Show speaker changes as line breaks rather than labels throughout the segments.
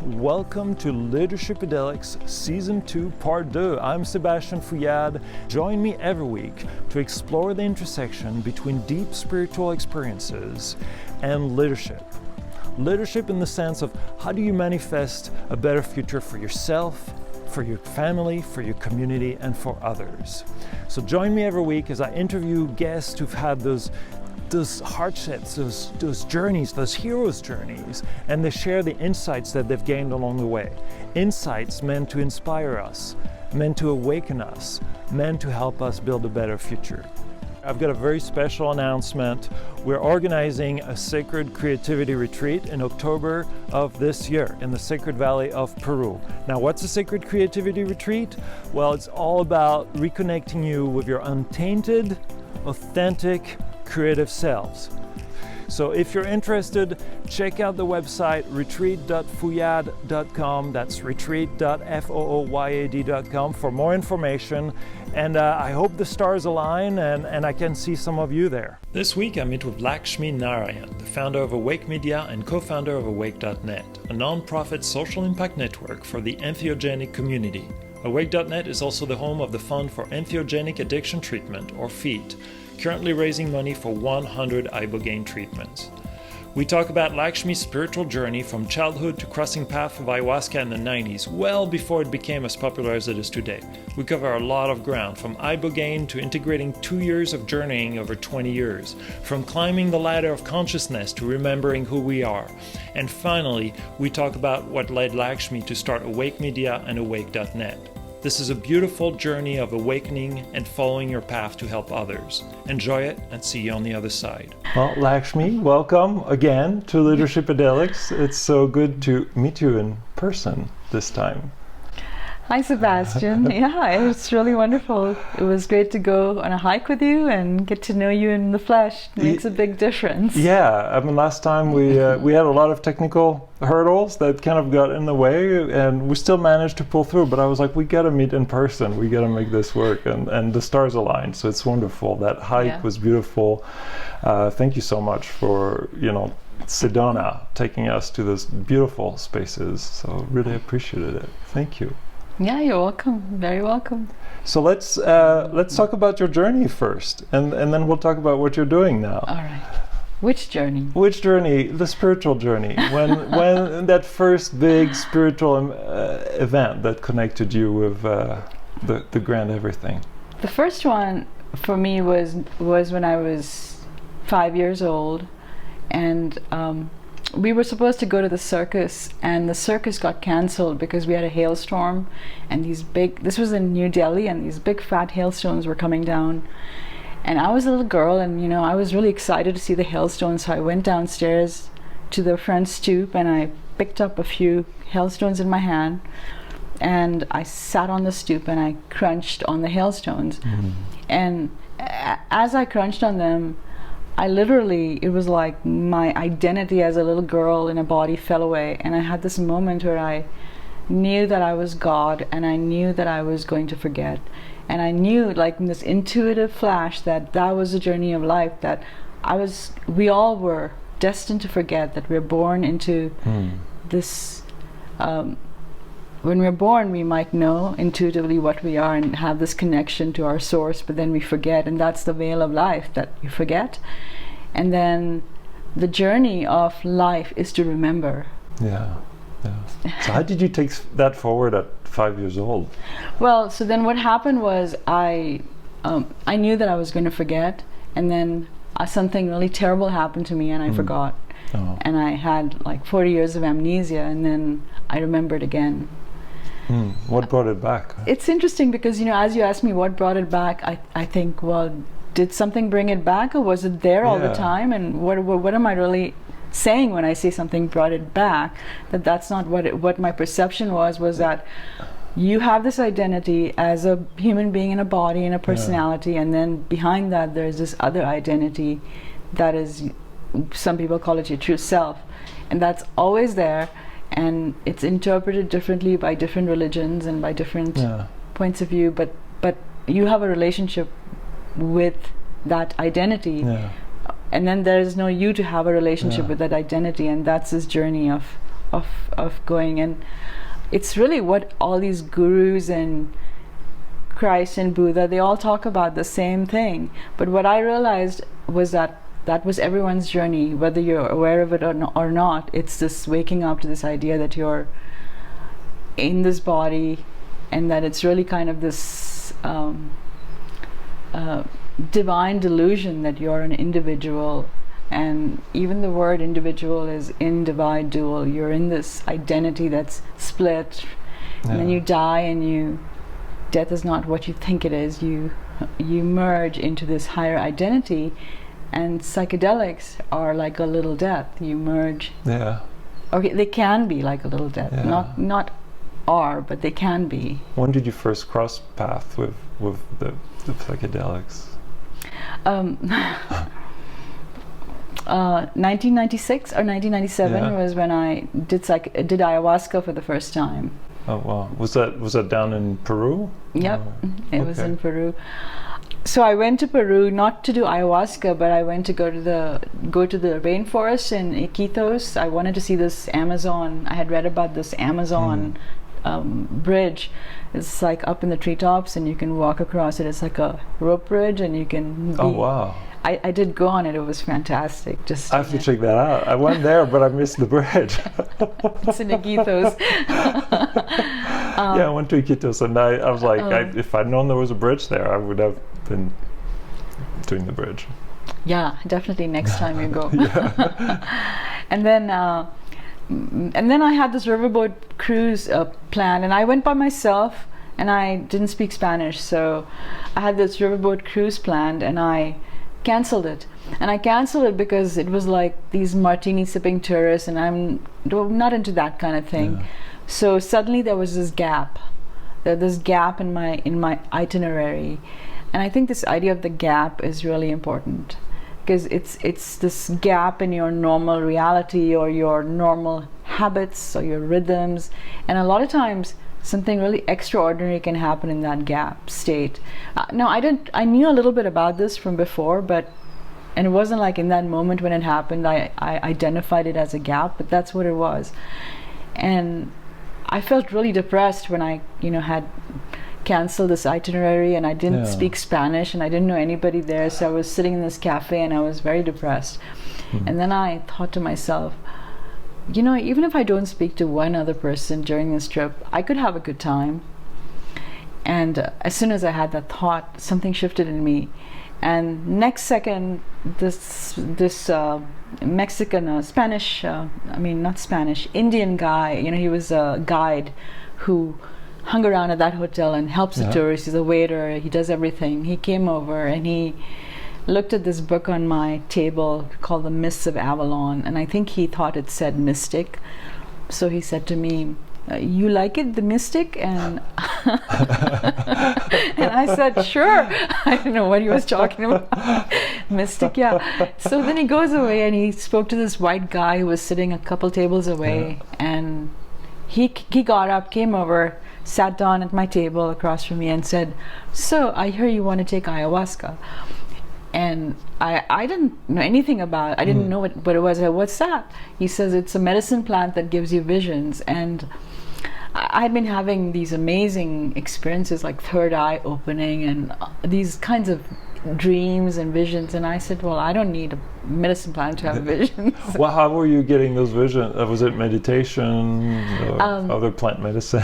Welcome to Psychedelics Season 2 Part 2. I'm Sebastian Fouillade. Join me every week to explore the intersection between deep spiritual experiences and leadership. Leadership in the sense of how do you manifest a better future for yourself, for your family, for your community, and for others. So join me every week as I interview guests who've had those hardships, those journeys, those heroes' journeys, and they share the insights that they've gained along the way. Insights meant to inspire us, meant to awaken us, meant to help us build a better future. I've got a very special announcement. We're organizing a Sacred Creativity Retreat in October of this year in the Sacred Valley of Peru. Now, what's a Sacred Creativity Retreat? Well, it's all about reconnecting you with your untainted, authentic, creative selves. So if you're interested, check out the website retreat.fouillade.com. That's retreat.fooyad.com for more information. And I hope the stars align and I can see some of you there. This week I meet with Lakshmi Narayan, the founder of Awake Media and co-founder of Awake.net, a non-profit social impact network for the entheogenic community. Awake.net is also the home of the Fund for Entheogenic Addiction Treatment, or FEAT, currently raising money for 100 ibogaine treatments. We talk about Lakshmi's spiritual journey from childhood to crossing paths with Ayahuasca in the 90s, well before it became as popular as it is today. We cover a lot of ground, from ibogaine to integrating 2 years of journeying over 20 years, from climbing the ladder of consciousness to remembering who we are. And finally, we talk about what led Lakshmi to start Awake Media and Awake.net. This is a beautiful journey of awakening and following your path to help others. Enjoy it and see you on the other side. Well, Lakshmi, welcome again to Psychedelics. It's so good to meet you in person this time.
Hi, Sebastian. Yeah, it was really wonderful. It was great to go on a hike with you and get to know you in the flesh. It makes a big difference.
Yeah, I mean, last time we had a lot of technical hurdles that kind of got in the way, and we still managed to pull through. But I was like, we got to meet in person. We got to make this work, and the stars aligned. So it's wonderful. That hike was beautiful. Thank you so much for Sedona taking us to those beautiful spaces. So really appreciated it. Thank you.
Yeah, you're welcome. Very welcome.
So let's talk about your journey first, and then we'll talk about what you're doing now.
All right. Which journey?
Which journey? The spiritual journey. When that first big spiritual event that connected you with the grand everything.
The first one for me was when I was 5 years old, and we were supposed to go to the circus, and the circus got cancelled because we had a hailstorm, and this was in New Delhi, and these big fat hailstones were coming down. And I was a little girl, and I was really excited to see the hailstones, so I went downstairs to the front stoop and I picked up a few hailstones in my hand, and I sat on the stoop and I crunched on the hailstones. Mm-hmm. And as I crunched on them, it was like my identity as a little girl in a body fell away, and I had this moment where I knew that I was God, and I knew that I was going to forget, and I knew, like in this intuitive flash, that was the journey of life, that we all were destined to forget, that we're born into this when we're born, we might know intuitively what we are and have this connection to our source, but then we forget, and that's the veil of life, that you forget. And then the journey of life is to remember.
Yeah. So how did you take that forward at 5 years old?
Well, so then what happened was I knew that I was going to forget, and then something really terrible happened to me, and I forgot. Oh. And I had like 40 years of amnesia, and then I remembered again.
What brought it back?
It's interesting because, as you asked me what brought it back, I think, well, did something bring it back, or was it there all the time? And what am I really saying when I say something brought it back? That's not what my perception was that you have this identity as a human being in a body and a personality, and then behind that there's this other identity that is, some people call it your true self, and that's always there. And it's interpreted differently by different religions and by different points of view, but you have a relationship with that identity, and then there is no you to have a relationship with that identity, and that's this journey of of going. And it's really what all these gurus and Christ and Buddha, they all talk about the same thing. But what I realized was that was everyone's journey, whether you're aware of it or not. It's this waking up to this idea that you're in this body, and that it's really kind of this divine delusion that you're an individual. And even the word individual is in divide dual. You're in this identity that's split, and then you die, and death is not what you think it is. You merge into this higher identity. And psychedelics are like a little death. You merge.
Yeah.
Okay, they can be like a little death.
Yeah.
Not are, but they can be.
When did you first cross path with the psychedelics?
1996 or 1997 was when I did ayahuasca for the first time.
Oh wow! Was that down in Peru?
Yep, it was in Peru. So I went to Peru not to do ayahuasca, but I went to go to the rainforest in Iquitos. I wanted to see this Amazon. I had read about this Amazon bridge. It's like up in the treetops, and you can walk across it. It's like a rope bridge, and you can.
Oh wow!
I did go on it. It was fantastic.
I have to check that out. I went there, but I missed the bridge.
It's in Iquitos.
Yeah, I went to Iquitos, and I was like, if I'd known there was a bridge there, I would have been doing the bridge.
Yeah, definitely next time you go. And then I had this riverboat cruise planned, and I went by myself, and I didn't speak Spanish, so I had this riverboat cruise planned, and I canceled it. And I canceled it because it was like these martini sipping tourists, and I'm not into that kind of thing. Yeah. So suddenly there was this gap. This gap in my itinerary. And I think this idea of the gap is really important, because it's this gap in your normal reality or your normal habits or your rhythms. And a lot of times something really extraordinary can happen in that gap state. No, I knew a little bit about this from before, and it wasn't like in that moment when it happened I identified it as a gap, but that's what it was. And I felt really depressed when I had canceled this itinerary, and I didn't speak Spanish, and I didn't know anybody there, so I was sitting in this cafe and I was very depressed. And then I thought to myself, even if I don't speak to one other person during this trip, I could have a good time. And as soon as I had that thought, something shifted in me, and next second this Mexican Indian guy, he was a guide who hung around at that hotel and helps the tourists. He's a waiter, he does everything. He came over and he looked at this book on my table called The Mists of Avalon, and I think he thought it said mystic. So he said to me, you like it, the mystic? And and I said, sure. I don't know what he was talking about. Mystic, yeah. So then he goes away and he spoke to this white guy who was sitting a couple tables away, and he got up, came over, sat down at my table across from me and said, so I hear you want to take ayahuasca. And I didn't know anything about it. I didn't know what it was. What's that? He says it's a medicine plant that gives you visions. And I had been having these amazing experiences, like third eye opening and these kinds of dreams and visions. And I said, well, I don't need a medicine plant to have visions.
Well, how were you getting those visions? Was it meditation or other plant medicine?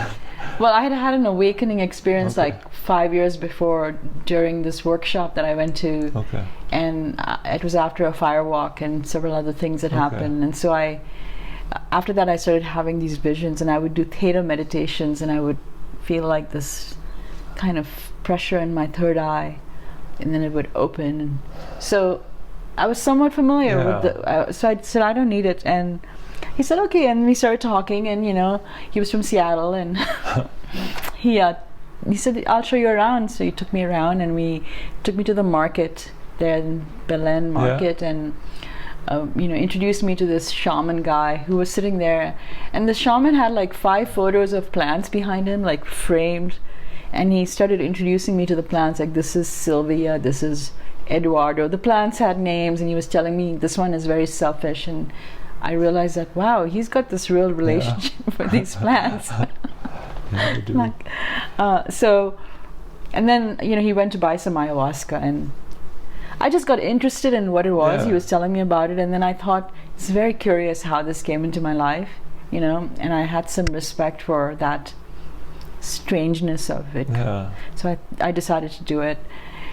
Well, I had had an awakening experience like 5 years before during this workshop that I went to. Okay. And it was after a fire walk and several other things that happened. And so after that I started having these visions, and I would do theta meditations, and I would feel like this kind of pressure in my third eye, and then it would open. And so I was somewhat familiar with so I said, I don't need it. And he said, okay, and we started talking, and he was from Seattle, and he said, I'll show you around. So he took me around, and he took me to the market there in Belen Market, and introduced me to this shaman guy who was sitting there, and the shaman had like 5 photos of plants behind him, like framed, and he started introducing me to the plants, like this is Sylvia, this is Eduardo. The plants had names, and he was telling me this one is very selfish, and I realized that, wow, he's got this real relationship with these plants.
Yeah, you do.
Like, so, and then, you know, he went to buy some ayahuasca, and I just got interested in what it was.
Yeah.
He was telling me about it, and then I thought, it's very curious how this came into my life, you know, and I had some respect for that strangeness of it.
Yeah.
So I decided to do it.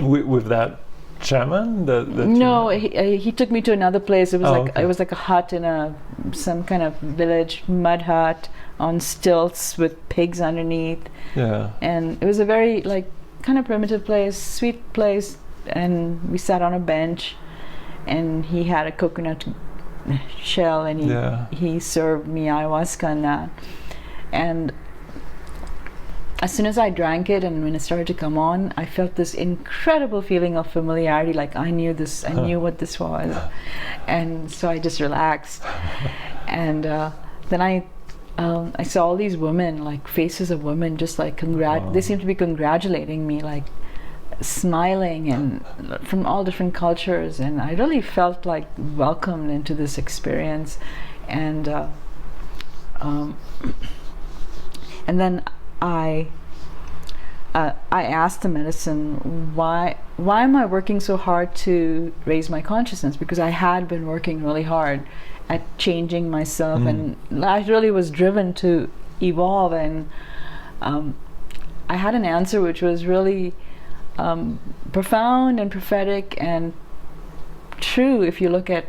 With that shaman?
No, he took me to another place. It was
okay.
it was like a hut in some kind of village, mud hut on stilts with pigs underneath.
Yeah.
And it was a very like kind of primitive place, sweet place. And we sat on a bench, and he had a coconut shell, and he served me ayahuasca and that. And as soon as I drank it, and when it started to come on, I felt this incredible feeling of familiarity, like I knew this, I knew what this was. And so I just relaxed. And then I saw all these women, like faces of women, just like they seemed to be congratulating me, like smiling, and from all different cultures. And I really felt like welcomed into this experience. And then I asked the medicine, why am I working so hard to raise my consciousness? Because I had been working really hard at changing myself, and I really was driven to evolve. And I had an answer which was really profound and prophetic and true if you look at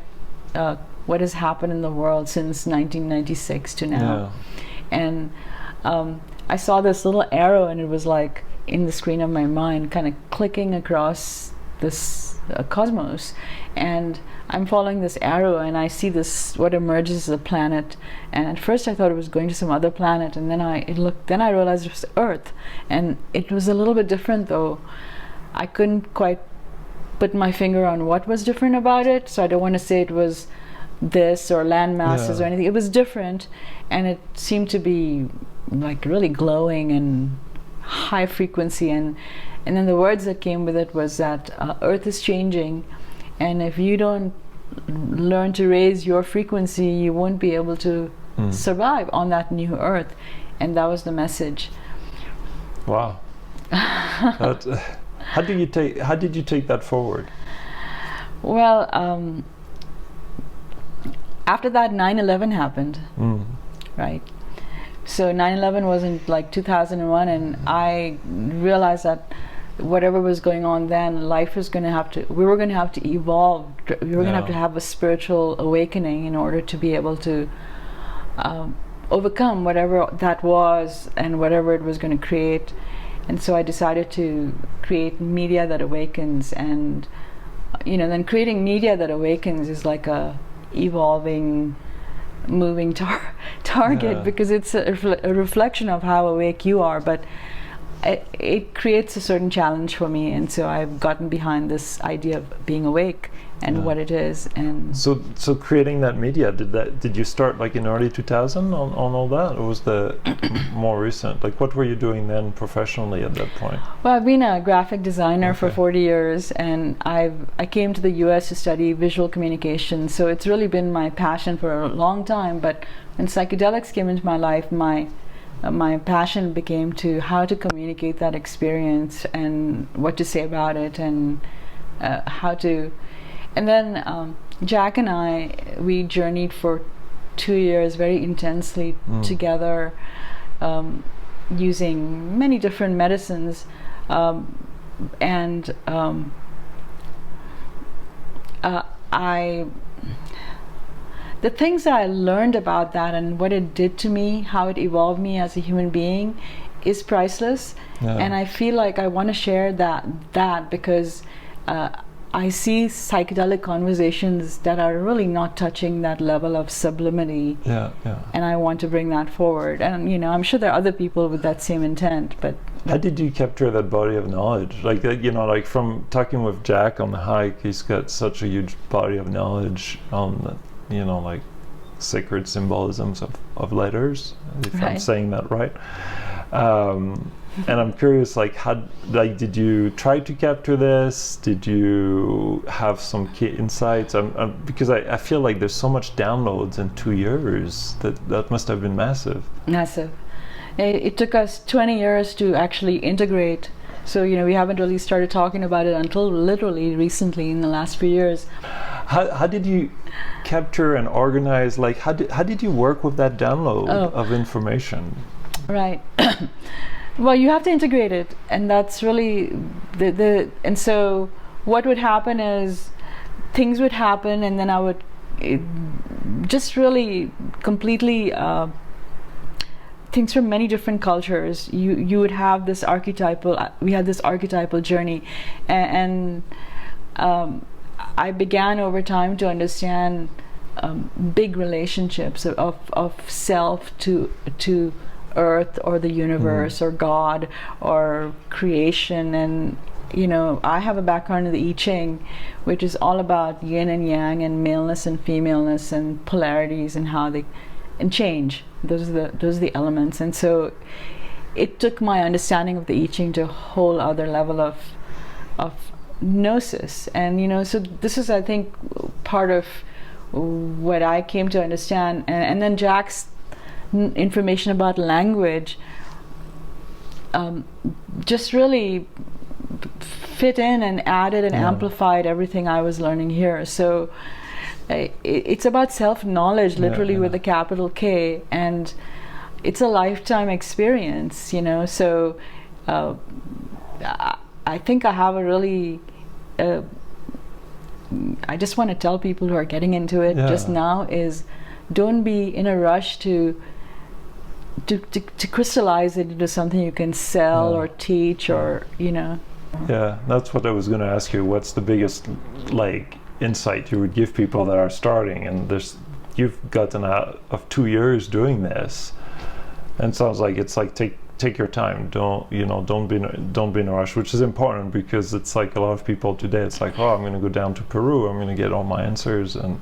what has happened in the world since 1996 to now. Yeah. And I saw this little arrow, and it was like in the screen of my mind, kind of clicking across this cosmos. And I'm following this arrow, and I see this, what emerges as a planet. And at first I thought it was going to some other planet, and then I realized it was Earth. And it was a little bit different, though. I couldn't quite put my finger on what was different about it, so I don't want to say it was this or land masses or anything. It was different, and it seemed to be like really glowing and high frequency, and then the words that came with it was that Earth is changing, and if you don't learn to raise your frequency, you won't be able to survive on that new Earth. And that was the message.
Wow. How did you take that forward?
Well, after that 9/11 happened, right? So 9/11 was in like 2001, and I realized that whatever was going on then, we were going to have to evolve. We were going to have a spiritual awakening in order to be able to overcome whatever that was and whatever it was going to create. And so I decided to create media that awakens, and then creating media that awakens is like a evolving, moving target, because it's a reflection of how awake you are, but it creates a certain challenge for me, and so I've gotten behind this idea of being awake and what it is. And
so creating that media, did you start like in early 2000 on all that, or was the more recent? Like, what were you doing then professionally at that point?
Well, I've been a graphic designer for 40 years, and I came to the US to study visual communication, so it's really been my passion for a long time. But when psychedelics came into my life, my passion became to how to communicate that experience and what to say about it, and how to. And then Jack and we journeyed for 2 years very intensely together, using many different medicines, and the things that I learned about that and what it did to me, how it evolved me as a human being, is priceless. And I feel like I want to share that because I see psychedelic conversations that are really not touching that level of sublimity. And I want to bring that forward. And I'm sure there are other people with that same intent. But
how did you capture that body of knowledge? Like like from talking with Jack on the hike, he's got such a huge body of knowledge on like sacred symbolisms of letters, if I'm saying that right. And I'm curious, like, did you try to capture this? Did you have some key insights? Because I feel like there's so much downloads in 2 years that must have been massive.
Massive. It took us 20 years to actually integrate. So, we haven't really started talking about it until literally recently in the last few years.
How did you capture and organize, like, how did you work with that download of information?
Right. Well, you have to integrate it, and that's really and so what would happen is things would happen, and then I would just really completely things from many different cultures. You would have this we had this archetypal journey, and I began over time to understand big relationships of self to earth or the universe or God or creation. And I have a background in the I Ching, which is all about yin and yang and maleness and femaleness and polarities and how they change. Those are the elements. And so it took my understanding of the I Ching to a whole other level of gnosis. And so this is, I think, part of what I came to understand. And then Jack's information about language just really fit in and added and amplified everything I was learning here. So it's about self-knowledge, literally, with a capital K, and it's a lifetime experience, so I think I have a really I just want to tell people who are getting into it just now is don't be in a rush to crystallize it into something you can sell or teach or
Yeah, that's what I was going to ask you. What's the biggest insight you would give people that are starting? And you've gotten out of 2 years doing this, and it sounds like it's like take your time. Don't be in a rush, which is important, because it's like a lot of people today. It's like, I'm going to go down to Peru. I'm going to get all my answers, and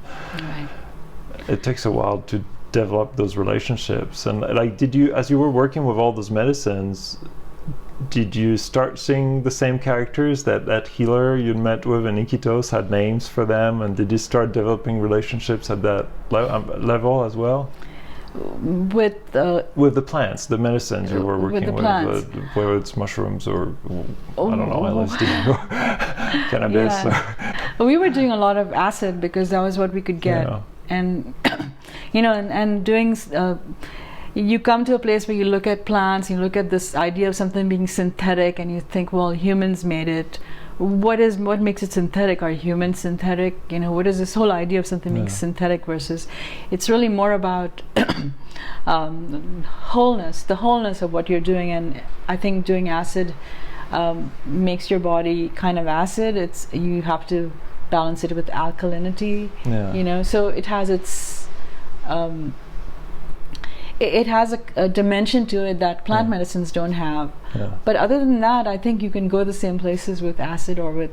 it takes a while to develop those relationships. And as you were working with all those medicines, did you start seeing the same characters that healer you met with in Iquitos had names for them, and did you start developing relationships at that level as well?
With
the plants, the medicines you were working with, whether it's mushrooms or I don't know, LSD or cannabis.
We were doing a lot of acid because that was what we could get, and and doing. You come to a place where you look at plants, you look at this idea of something being synthetic, and you think, well, humans made it. What makes it synthetic? Are humans synthetic? What is this whole idea of something being synthetic versus? It's really more about wholeness, the wholeness of what you're doing. And I think doing acid makes your body kind of acid. You have to balance it with alkalinity. So it has its. It has a dimension to it that plant medicines don't have. But other than that, I think you can go the same places with acid or with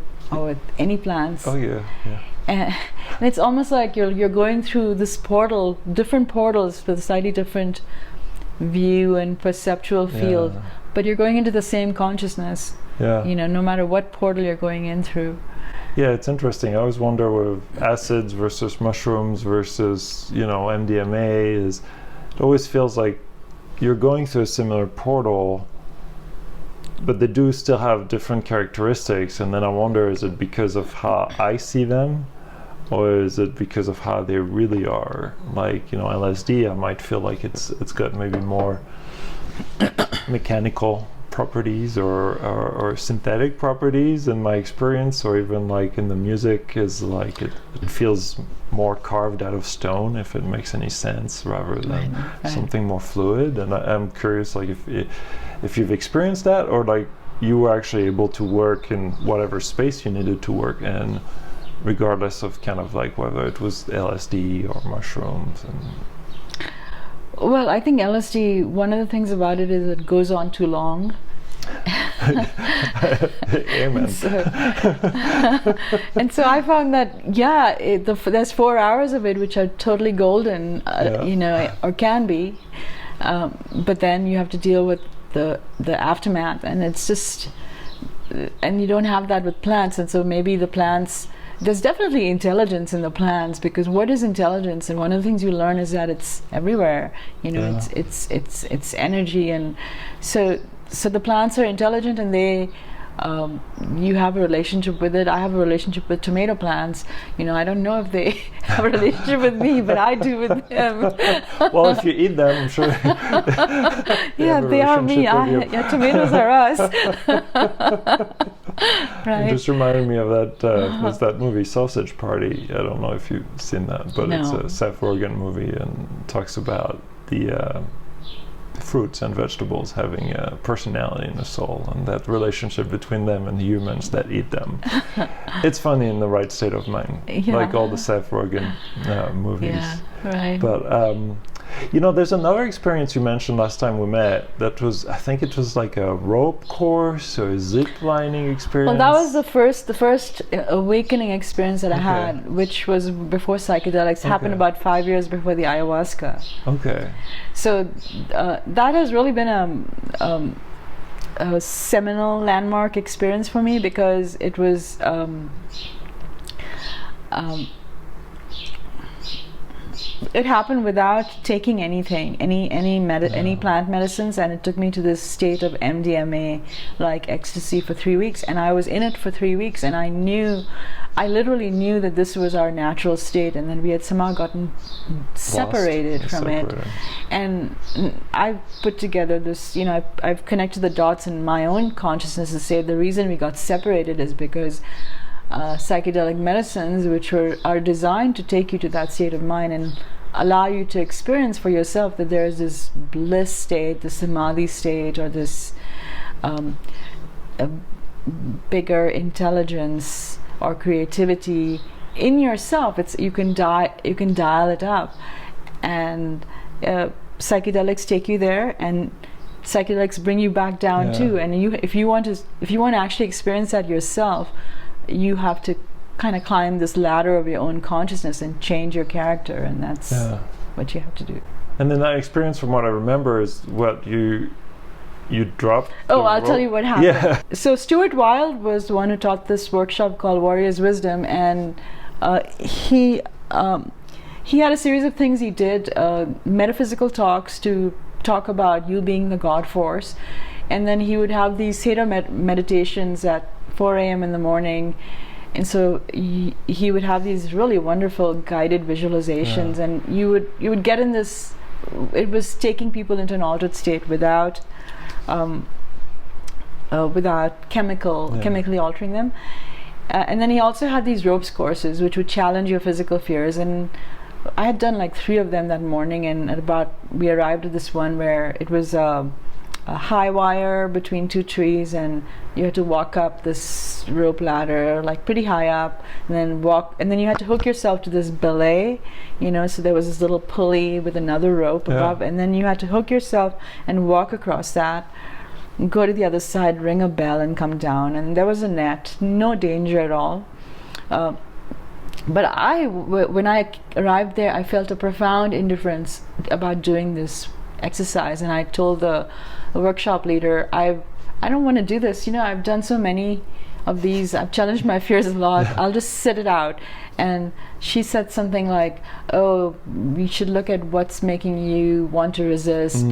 any plants. And it's almost like you're going through this portal, different portals with a slightly different view and perceptual field. But you're going into the same consciousness. No matter what portal you're going in through.
Yeah, it's interesting. I always wonder with acids versus mushrooms versus MDMA is. It always feels like you're going through a similar portal, but they do still have different characteristics. And then I wonder, is it because of how I see them, or is it because of how they really are? Like, LSD, I might feel like it's got maybe more mechanical properties or synthetic properties in my experience, or even like in the music is like it feels more carved out of stone, if it makes any sense, rather than something more fluid. And I'm curious, like if you've experienced that, or like you were actually able to work in whatever space you needed to work in, regardless of kind of like whether it was LSD or mushrooms.
Well, I think LSD, one of the things about it is it goes on too long.
Amen.
And so I found that, there's 4 hours of it which are totally golden, or can be. But then you have to deal with the aftermath, and it's just, and you don't have that with plants. And so maybe the plants, there's definitely intelligence in the plants, because what is intelligence? And one of the things you learn is that it's everywhere. It's energy, and so the plants are intelligent, and they you have a relationship with it. I have a relationship with tomato plants. I don't know if they have a relationship with me, but I do with them.
Well, if you eat them, I'm sure.
They are me. Tomatoes are us. Right.
It just reminded me of that. What's that movie, Sausage Party? I don't know if you've seen that, but it's a Seth Rogen movie, and talks about the fruits and vegetables having a personality and a soul, and that relationship between them and the humans that eat them. It's funny in the right state of mind, like all the Seth Rogen movies.
Yeah, right.
But there's another experience you mentioned last time we met. That was, I think it was like a rope course or a zip lining experience.
Well, that was the first awakening experience that I had, which was before psychedelics. Happened about 5 years before the ayahuasca.
Okay. So
that has really been a seminal landmark experience for me, because it was it happened without taking anything, any plant medicines, and it took me to this state of MDMA like ecstasy for 3 weeks, and I was in it for 3 weeks, and I literally knew that this was our natural state, and then we had somehow gotten separated from it. And I've put together this, I've connected the dots in my own consciousness to say the reason we got separated is because psychedelic medicines, which are designed to take you to that state of mind and allow you to experience for yourself that there is this bliss state, the samadhi state, or this a bigger intelligence or creativity in yourself. You can dial it up, and psychedelics take you there, and psychedelics bring you back down too. And if you want to actually experience that yourself, you have to kind of climb this ladder of your own consciousness and change your character, and that's what you have to do.
And then that experience, from what I remember, is what you dropped.
I'll tell you what happened. Yeah. So Stuart Wilde was the one who taught this workshop called Warrior's Wisdom, and he had a series of things he did, metaphysical talks to talk about you being the God force, and then he would have these Theta meditations at 4 a.m. in the morning, and so he would have these really wonderful guided visualizations, and you would get in this. It was taking people into an altered state without chemically altering them. And then he also had these ropes courses which would challenge your physical fears, and I had done like 3 of them that morning, and we arrived at this one where it was a high wire between 2 trees, and you had to walk up this rope ladder like pretty high up, and then you had to hook yourself to this belay, so there was this little pulley with another rope above, and then you had to hook yourself and walk across that, go to the other side, ring a bell, and come down, and there was a net, no danger at all. But when I arrived there, I felt a profound indifference about doing this exercise, and I told the workshop leader, I don't want to do this. I've done so many of these. I've challenged my fears a lot. I'll just sit it out. And she said something like, "Oh, we should look at what's making you want to resist."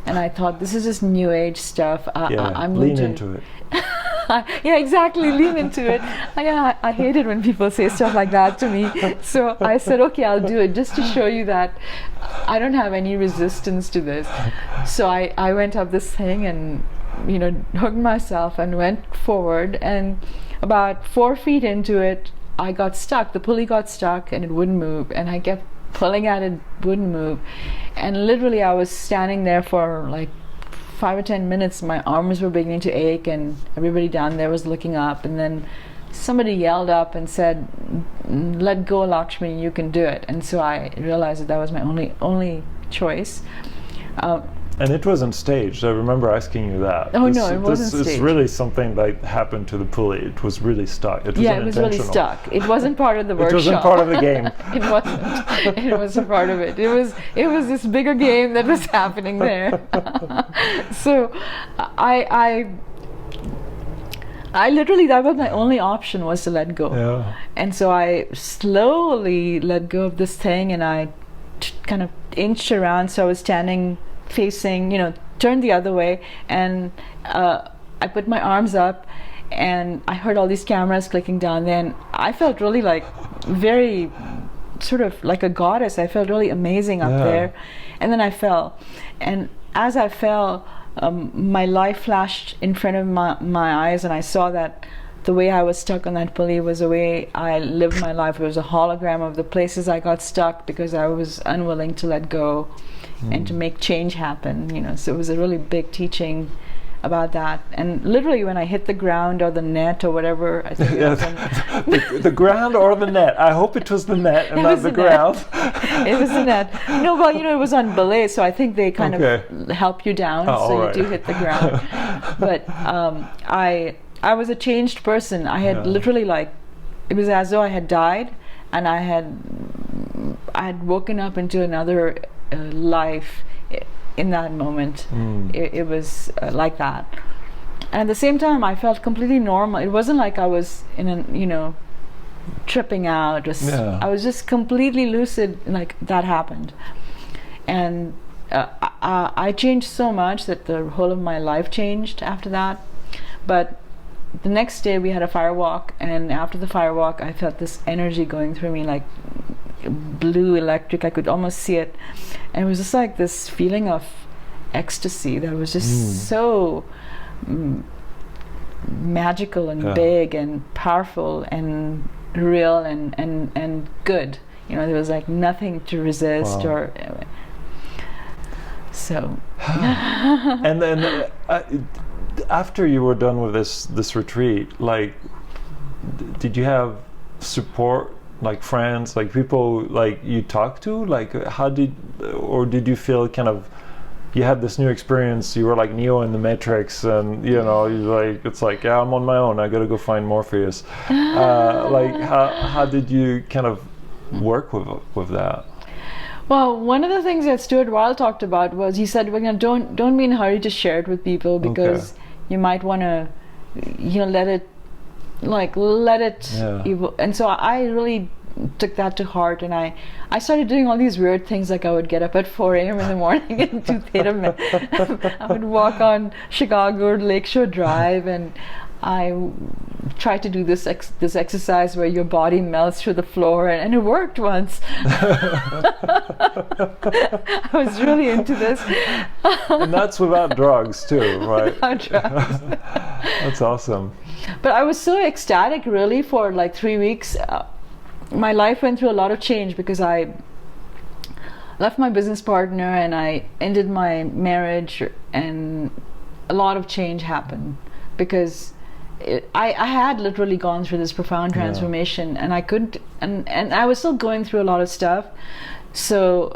And I thought, this is just new age stuff. I'm
lean into it.
Yeah, exactly. Lean into it. I hate it when people say stuff like that to me. So I said, okay, I'll do it, just to show you that I don't have any resistance to this. So I went up this thing and hooked myself and went forward, and about 4 feet into it, I got stuck. The pulley got stuck and it wouldn't move, and I kept pulling at it, wouldn't move, and literally I was standing there for like 5 or 10 minutes. My arms were beginning to ache, and everybody down there was looking up, and then somebody yelled up and said, "Let go, Lakshmi, you can do it." And so I realized that was my only choice.
And it wasn't staged. I remember asking you that.
Oh, no, it wasn't
It's
staged.
really something that happened to the pulley. It was really stuck. It was
Yeah, it was really
unintentional.
stuck. It wasn't part of the workshop.
It wasn't part of the game.
It wasn't. It wasn't part of it. It was this bigger game that was happening there. So I literally, that was my only option, was to let go.
Yeah.
And so I slowly let go of this thing, and I kind of inched around. So I was standing facing, turned the other way, and I put my arms up, and I heard all these cameras clicking down there, and I felt really like very sort of like a goddess. I felt really amazing up there. And then I fell, and as I fell, my life flashed in front of my eyes, and I saw that the way I was stuck on that pulley was the way I lived my life. It was a hologram of the places I got stuck because I was unwilling to let go and to make change happen. So it was a really big teaching about that. And literally, when I hit the ground or the net or whatever, I think it was
the ground or the net. I hope it was the net and not the ground.
It was the net. No, well, it was on belay, so I think they kind of help you down, so you do hit the ground. But I was a changed person. I had literally, it was as though I had died, and I had woken up into another life in that moment. It was like that. And at the same time, I felt completely normal. It wasn't like I was tripping out. I was just completely lucid, like that happened. And I changed so much that the whole of my life changed after that. But the next day we had a fire walk, and after the fire walk, I felt this energy going through me, like blue electric. I could almost see it, and it was just like this feeling of ecstasy that was just so magical and big and powerful and real and good. There was like nothing to resist. Or so.
And then after you were done with this retreat, did you have support, like friends, like people like you talked to? Did you feel kind of, you had this new experience, you were like Neo in the Matrix, and it's like, I'm on my own, I gotta go find Morpheus. How did you kind of work with that?
Well, one of the things that Stuart Weil talked about was, he said, don't be in a hurry to share it with people, because you might want to let it evolve. And so I really took that to heart, and I started doing all these weird things, like I would get up at 4 a.m. in the morning and do theta. I would walk on Chicago Lakeshore Drive, and I tried to do this exercise where your body melts through the floor, and it worked once. I was really into this.
And that's without drugs too, right?
Without drugs.
That's awesome.
But I was so ecstatic, really, for like 3 weeks. My life went through a lot of change, because I left my business partner and I ended my marriage, and a lot of change happened, because I had literally gone through this profound transformation, and I couldn't, and I was still going through a lot of stuff. So,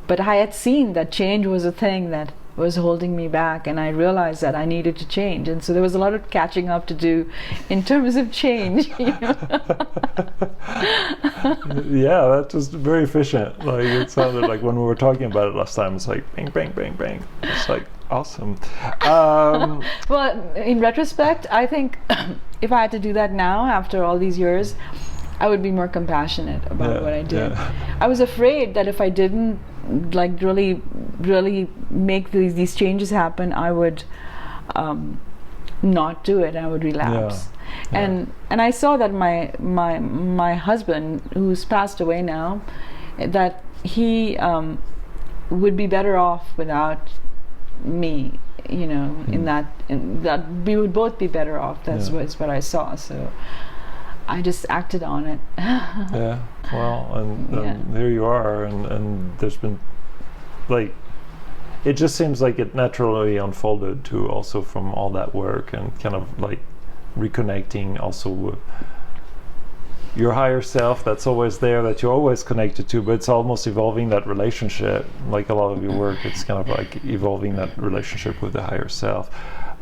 but I had seen that change was a thing that was holding me back, and I realized that I needed to change, and so there was a lot of catching up to do in terms of change.
Yeah, that was very efficient. Like, it sounded like when we were talking about it last time, it's like bang, bang, bang, bang. It's like awesome.
Well, in retrospect, I think if I had to do that now, after all these years, I would be more compassionate about what I did. I was afraid that if I didn't really make these changes happen, I would not do it. I would relapse. And I saw that my husband, who's passed away now, that he would be better off without me. In that we would both be better off. That's what I saw. So I just acted on it.
Well, and here you are, and there's been, like, it just seems like it naturally unfolded too, also from all that work, and kind of like reconnecting also your higher self that's always there, that you're always connected to, but it's almost evolving that relationship. Like a lot of your work, it's kind of like evolving that relationship with the higher self.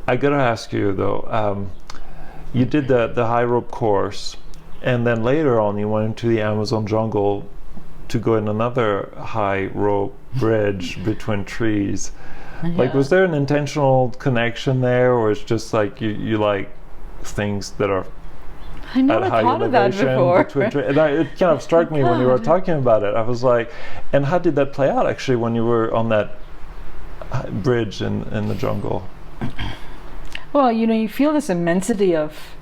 I gotta ask you though, you did the high rope course, and then later on you went into the Amazon jungle to go in another high rope bridge between trees. Like, was there an intentional connection there, or it's just like you like things that are
I never thought of that before.
And it kind of struck me when you were talking about it. I was like, and how did that play out actually when you were on that bridge in the jungle?
Well, you feel this immensity of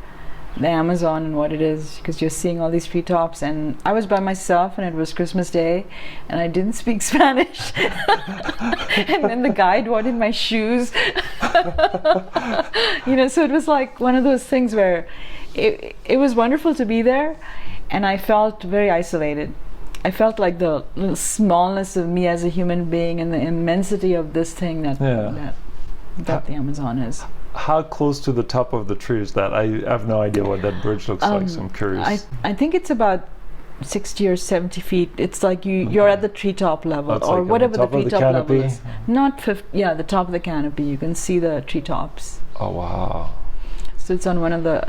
the Amazon and what it is, because you're seeing all these treetops, and I was by myself and it was Christmas Day and I didn't speak Spanish and then the guide wanted my shoes. So it was like one of those things where it was wonderful to be there, and I felt very isolated. I felt like the little smallness of me as a human being and the immensity of this thing that the Amazon is.
How close to the top of the tree is that? I have no idea what that bridge looks like, so I'm curious.
I think it's about 60 or 70 feet. It's like you're at the treetop level, or
like
whatever the
top of the
treetop level
canopy?
is. Not the top of the canopy. You can see the treetops.
Oh wow!
So it's on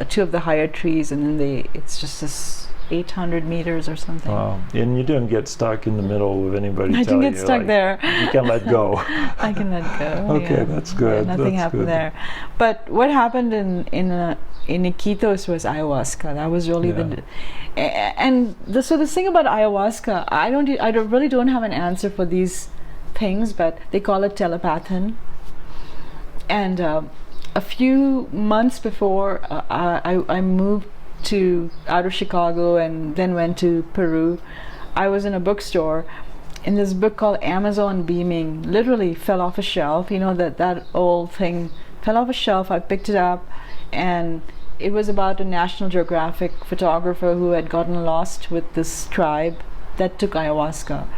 two of the higher trees, and then it's just this 800 meters or something.
Wow! And you didn't get stuck in the middle with anybody.
I didn't get stuck there.
You can let go.
I can let go.
Okay, that's good.
Nothing
that's
happened
good.
there. But what happened in Iquitos was ayahuasca. That was really so the thing about ayahuasca, I really don't have an answer for these things, but they call it telepathin. And a few months before I moved out of Chicago and then went to Peru, I was in a bookstore, and this book called Amazon Beaming literally fell off a shelf. That old thing fell off a shelf. I picked it up, and it was about a National Geographic photographer who had gotten lost with this tribe that took ayahuasca.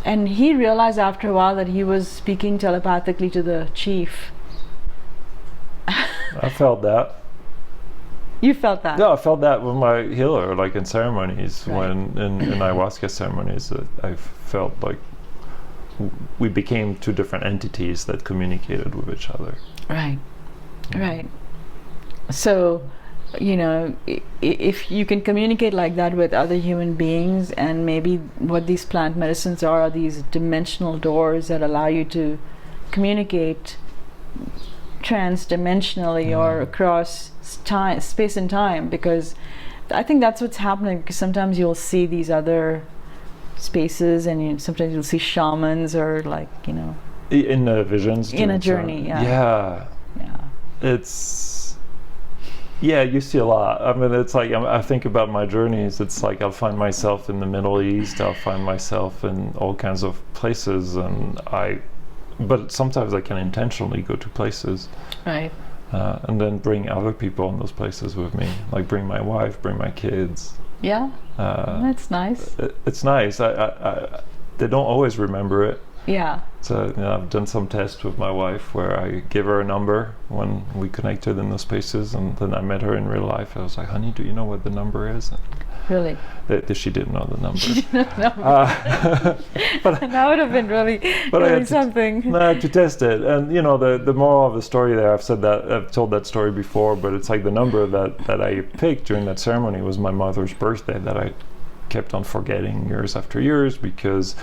And he realized after a while that he was speaking telepathically to the chief.
I felt that.
You felt that?
Yeah, I felt that with my healer, like in ceremonies,
Right.
when in ayahuasca ceremonies, I felt like we became two different entities that communicated with each other.
Right. Right. So, if you can communicate like that with other human beings, and maybe what these plant medicines are these dimensional doors that allow you to communicate trans-dimensionally or across space and time, because I think that's what's happening, because sometimes you'll see these other spaces, and sometimes you'll see shamans, or
in the visions,
in a journey.
Yeah. It's you see a lot. I mean, it's like I think about my journeys. It's like I'll find myself in the Middle East. I'll find myself in all kinds of places, but sometimes I can intentionally go to places,
Right.
And then bring other people in those places with me. Like bring my wife, bring my kids.
Yeah. That's nice.
It's nice. They don't always remember it.
Yeah.
So I've done some tests with my wife where I give her a number when we connected in those spaces, and then I met her in real life. I was like, "Honey, do you know what the number is?"
Really?
She didn't know the number.
She didn't know.
But
that would have been really something.
To test it, and the moral of the story there. I've told that story before, but it's like the number that I picked during that ceremony was my mother's birthday that I kept on forgetting years after years, because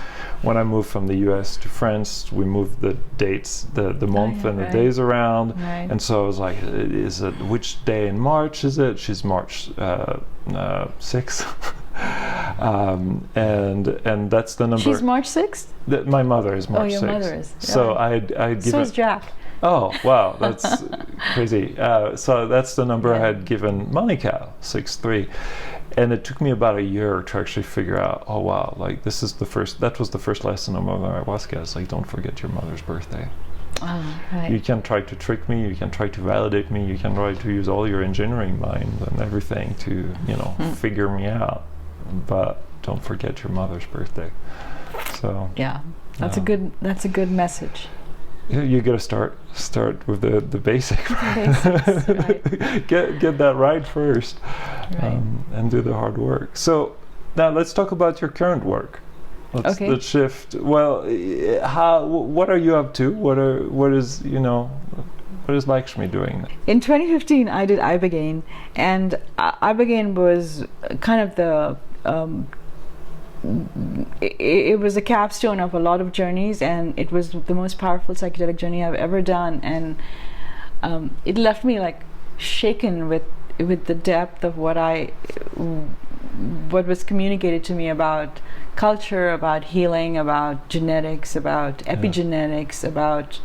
when I moved from the US to France, we moved the dates, the month and the days around, and so I was like, is it, which day in March is it? She's March 6th. And that's the number.
She's March 6th?
My mother is March 6th.
Oh, your mother is.
So I'd given.
So is Jack.
Oh, wow, that's crazy. So that's the number I had given Monica, 6'3". And it took me about a year to actually figure out, oh wow, like that was the first lesson of ayahuasca. It's like, don't forget your mother's birthday.
Oh, right.
You can try to trick me, you can try to validate me, you can try to use all your engineering mind and everything to, figure me out. But don't forget your mother's birthday. So
yeah, that's a good message.
You got to start with the basic.
Basics, right.
Get that right first,
Right.
and do the hard work. So now let's talk about your current work. Let's shift. Well, what are you up to? What is Lakshmi doing?
In 2015, I did ibogaine, and ibogaine was kind of the it was a capstone of a lot of journeys, and it was the most powerful psychedelic journey I've ever done, and it left me like shaken with the depth of what was communicated to me about culture, about healing, about genetics, about epigenetics, about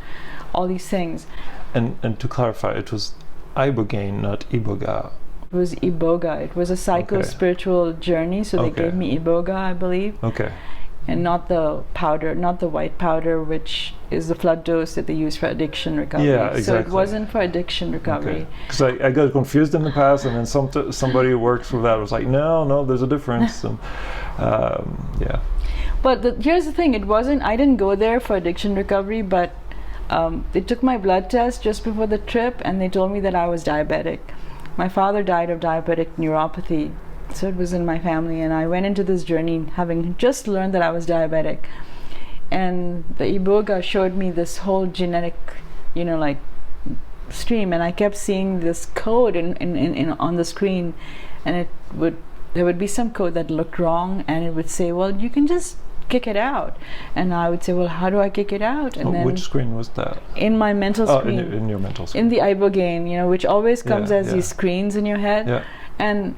all these things.
And to clarify, it was ibogaine, not iboga.
It was iboga. It was a psycho-spiritual journey, so they gave me iboga, I believe.
Okay.
And not the powder, not the white powder, which is the flood dose that they use for addiction recovery.
Yeah, exactly.
So it wasn't for addiction recovery.
Because I got confused in the past, and then somebody who works with that was like, no, there's a difference. And, yeah.
But here's the thing: I didn't go there for addiction recovery, but they took my blood test just before the trip, and they told me that I was diabetic. My father died of diabetic neuropathy, so it was in my family, and I went into this journey having just learned that I was diabetic. And the iboga showed me this whole genetic, like stream, and I kept seeing this code in on the screen, and there would be some code that looked wrong, and it would say, well, you can just kick it out. And I would say, well, how do I kick it out? And then
which screen was that?
In my mental screen.
In your mental screen.
In the ibogaine, which always comes as these screens in your head.
Yeah.
And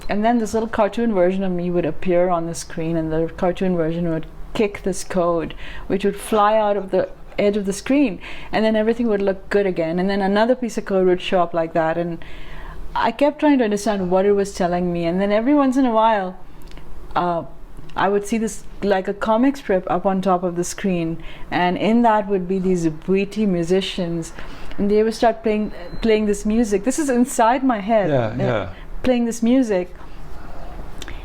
then this little cartoon version of me would appear on the screen, and the cartoon version would kick this code, which would fly out of the edge of the screen, and then everything would look good again, and then another piece of code would show up like that. And I kept trying to understand what it was telling me, and then every once in a while I would see this like a comic strip up on top of the screen, and in that would be these witty musicians, and they would start playing this music. This is inside my head. Playing this music,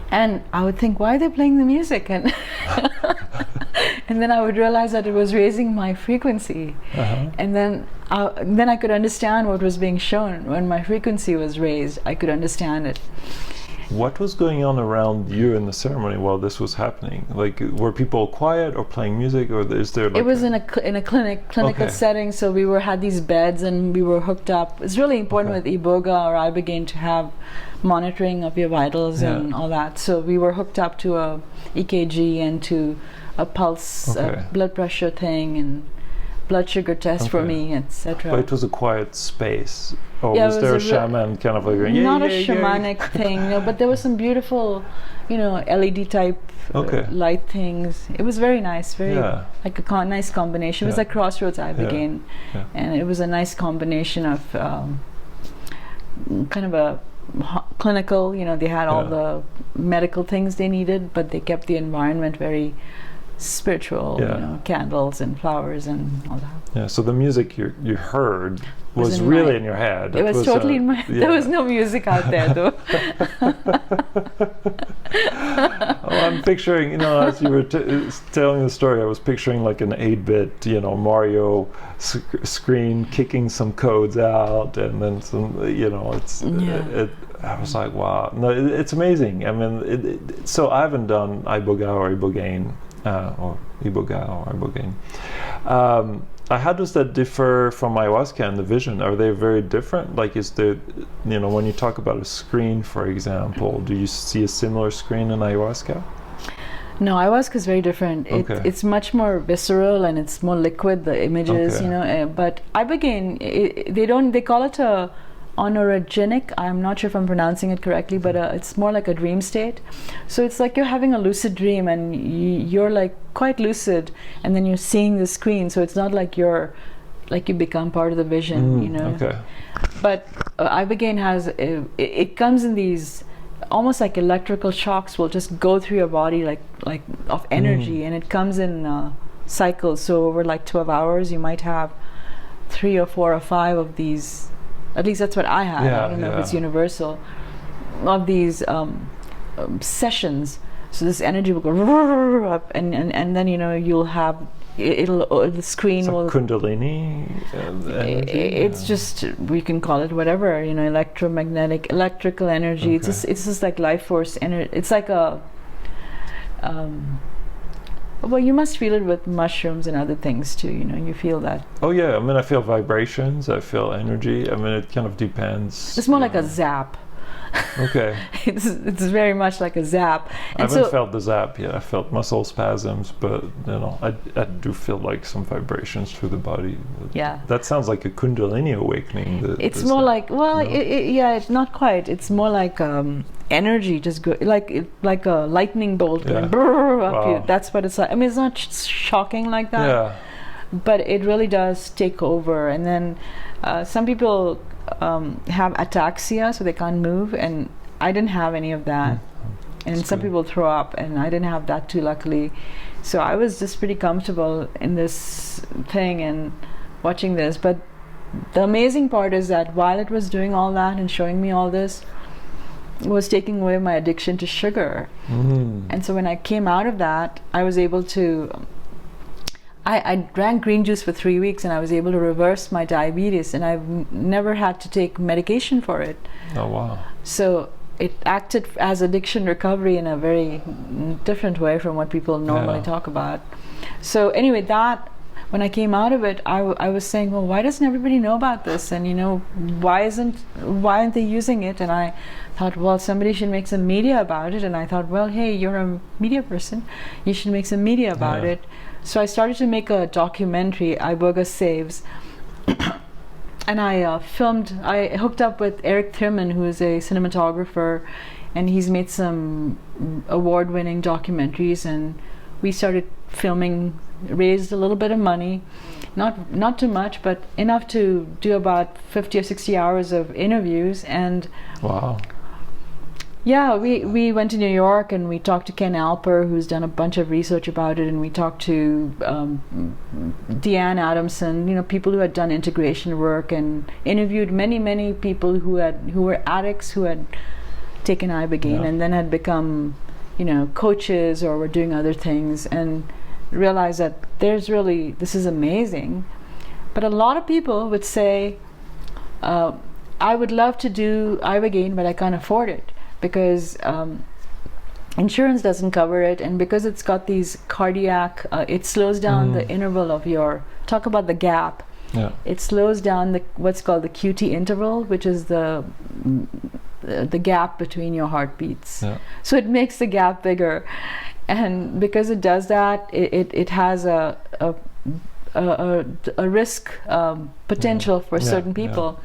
and I would think, why are they playing the music? And and then I would realize that it was raising my frequency. And then I could understand what was being shown. When my frequency was raised, I could understand it.
What was going on around you in the ceremony while this was happening? Like, were people quiet or playing music, or is there like...
It was in a clinical setting, so we had these beds and we were hooked up. It's really important with iboga or ibogaine to have monitoring of your vitals and all that. So we were hooked up to a EKG and to a pulse, blood pressure thing, and blood sugar test for me, etc.
But it was a quiet space. Or was there a shaman kind of like going,
not a shamanic thing, but there was some beautiful, LED type light things. It was very nice, like a nice combination. It was like Crossroads ibogaine, and it was a nice combination of kind of a clinical. They had all the medical things they needed, but they kept the environment very spiritual, candles and flowers and all that.
Yeah, so the music you heard was really in your head.
It was totally in my head. There was no music out there, though.
I'm picturing, as you were telling the story, I was picturing like an 8-bit, Mario screen kicking some codes out, and then some, I was like, wow. No, it's amazing. I mean, so I haven't done iboga or ibogaine, or iboga or ibogaine. How does that differ from ayahuasca and the vision? Are they very different? Like, is there, when you talk about a screen, for example, do you see a similar screen in ayahuasca?
No, ayahuasca is very different. It's much more visceral and it's more liquid, the images, but ibogaine, they call it a entheogenic. I'm not sure if I'm pronouncing it correctly, but it's more like a dream state. So it's like you're having a lucid dream, and you're like quite lucid, and then you're seeing the screen. So it's not like you become part of the vision, But ibogaine has it comes in these almost like electrical shocks will just go through your body like of energy, and it comes in cycles. So over like 12 hours, you might have 3 or 4 or 5 of these. At least that's what I had. I don't know if it's universal. Of these sessions, so this energy will go up, and then you'll have the screen
It's
will.
Kundalini energy.
It's just, we can call it whatever, electrical energy.
Okay.
It's just like life force energy. It's like a. Well, you must feel it with mushrooms and other things too. You feel that.
Oh yeah, I mean, I feel vibrations. I feel energy. I mean, it kind of depends.
It's more like a zap.
Okay.
It's very much like a zap.
I haven't felt the zap yet. I felt muscle spasms, but I do feel like some vibrations through the body.
Yeah.
That sounds like a Kundalini awakening.
It's more like, it's not quite. It's more like energy just go like a lightning bolt going up you. That's what it's like. I mean, it's not shocking like that.
Yeah.
But it really does take over. And then some people have ataxia, so they can't move, and I didn't have any of that. And some people throw up, and I didn't have that too, luckily. So I was just pretty comfortable in this thing and watching this. But the amazing part is that while it was doing all that and showing me all this, it was taking away my addiction to sugar. And so when I came out of that, I was able to I drank green juice for 3 weeks, and I was able to reverse my diabetes, and I've never had to take medication for it.
Oh wow.
So it acted as addiction recovery in a very different way from what people normally talk about. So anyway, that when I came out of it, I was saying, well, why doesn't everybody know about this? And why aren't they using it? And I thought, well, somebody should make some media about it. And I thought, well, hey, you're a media person, you should make some media about it. So I started to make a documentary, Iboga Saves, and I hooked up with Eric Thurman, who is a cinematographer, and he's made some award-winning documentaries, and we started filming, raised a little bit of money, not too much, but enough to do about 50 or 60 hours of interviews. And
wow.
Yeah, we went to New York, and we talked to Ken Alper, who's done a bunch of research about it, and we talked to Deanne Adamson, people who had done integration work, and interviewed many people who were addicts who had taken ibogaine and then had become coaches or were doing other things, and realized that this is amazing. But a lot of people would say, I would love to do ibogaine, but I can't afford it, because insurance doesn't cover it, and because it's got these cardiac, it slows down the interval of talk about the gap. Yeah. It slows down what's called the QT interval, which is the gap between your heartbeats. Yeah. So it makes the gap bigger, and because it does that, it has a risk potential for certain people.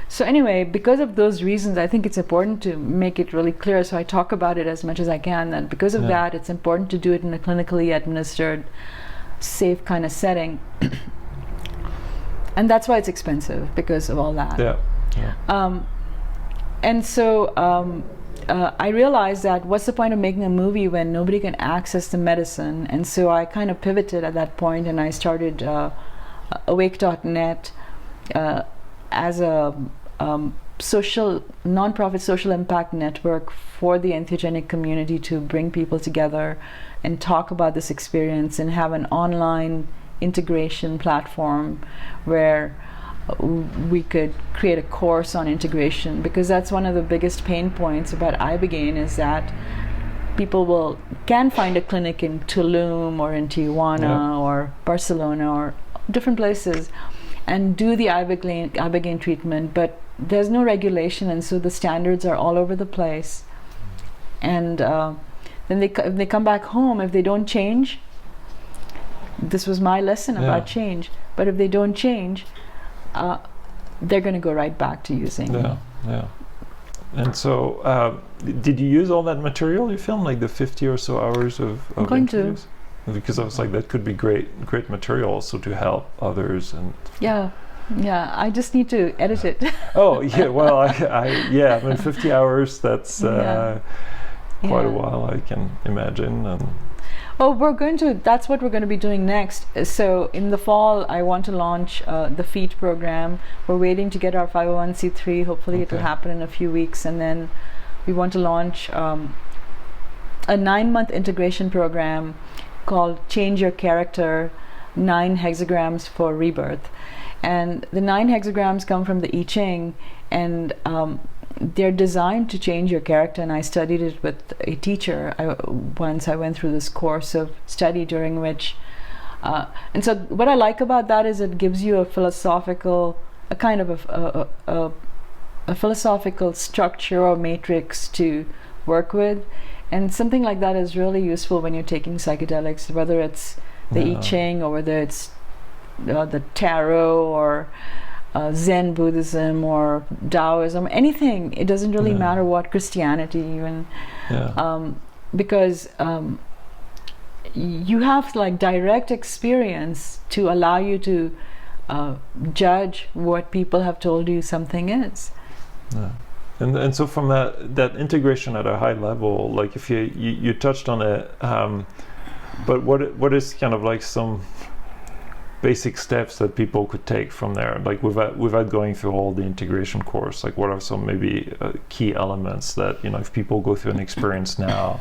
So anyway, because of those reasons, I think it's important to make it really clear. So I talk about it as much as I can, that because of that, it's important to do it in a clinically administered, safe kind of setting. And that's why it's expensive, because of all that. And so I realized that what's the point of making a movie when nobody can access the medicine? And so I kind of pivoted at that point, and I started awake.net as a non-profit social impact network for the entheogenic community, to bring people together and talk about this experience, and have an online integration platform where we could create a course on integration, because that's one of the biggest pain points about ibogaine, is that people can find a clinic in Tulum or in Tijuana or Barcelona or different places and do the ibogaine treatment, but there's no regulation, and so the standards are all over the place. And then if they come back home, if they don't change, this was my lesson about change, but if they don't change, they're going to go right back to using.
And so did you use all that material you filmed, like the 50 or so hours of
I'm going
interviews? To. Because I was like, that could be great material also to help others. And
I just need to edit it.
Oh yeah, well I mean 50 hours, that's quite a while, I can imagine. And
that's what we're going to be doing next. So in the fall, I want to launch the FEED program. We're waiting to get our 501c3. Hopefully it will happen in a few weeks. And then we want to launch a 9-month integration program called Change Your Character, 9 hexagrams for rebirth. And the 9 hexagrams come from the I Ching, and they're designed to change your character. And I studied it with a teacher. Once I went through this course of study during which, and so what I like about that is it gives you a philosophical, a kind of a philosophical structure or matrix to work with. And something like that is really useful when you're taking psychedelics, whether it's the I Ching or whether it's the tarot or Zen Buddhism or Taoism, anything. It doesn't really matter what, Christianity even, because you have like direct experience to allow you to judge what people have told you something is.
Yeah. And so from that integration at a high level, like if you touched on it, but what is kind of like some basic steps that people could take from there, like without going through all the integration course? Like what are some maybe key elements that, you know, if people go through an experience now,